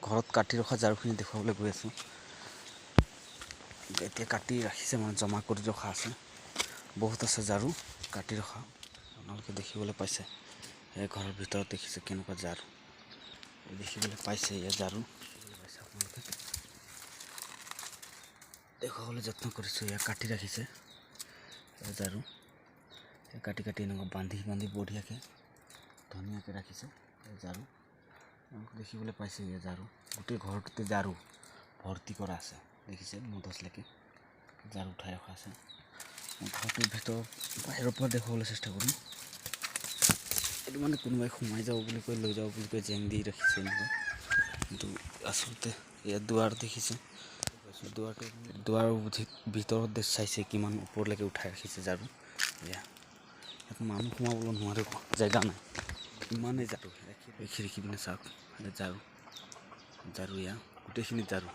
ঘৰত কাটি ৰখা ঝাৰুখিনি দেখুৱাবলৈ গৈ আছোঁ। এতিয়া কাটি ৰাখিছে মানে জমা কৰি ৰখা আছে, বহুত আছে ঝাৰু কাটি ৰখা। আপোনালোকে দেখিবলৈ পাইছে এই ঘৰৰ ভিতৰত দেখিছে কেনেকুৱা ঝাৰু দেখিবলৈ পাইছে। এই ঝাৰু পাইছে আপোনালোকে দেখুৱাবলৈ যত্ন কৰিছোঁ। এয়া কাটি ৰাখিছে ঝাৰু, কাটি কাটি এনেকুৱা বান্ধি বান্ধি বঢ়িয়াকৈ ধুনীয়াকৈ ৰাখিছে ঝাৰু। দেখিবলৈ পাইছে এই ঝাৰু, গোটেই ঘৰটোতে ঝাৰু ভৰ্তি কৰা আছে। দেখিছে মধচলৈকে ঝাৰু উঠাই ৰখা আছে। ঘৰটোৰ ভিতৰত বাহিৰৰ পৰা দেখুৱাবলৈ চেষ্টা কৰিম। এইটো মানে কোনোবাই সোমাই যাব বুলি কৈ লৈ যাব বুলি কৈ জেং দি ৰাখিছে এনেকুৱা, কিন্তু আচলতে ইয়াত দুৱাৰ দেখিছে। দুৱাৰৰ ভিতৰত চাইছে কিমান ওপৰলৈকে উঠাই ৰাখিছে ঝাৰু। এয়া ইয়াত মানুহ সোমাবলৈ নোৱাৰিব, জেগা নাই, ইমানেই ঝাৰু। এই খিৰিকি পিনে চাওক ঝাৰু ঝাৰু, এয়া গোটেইখিনি ঝাৰু।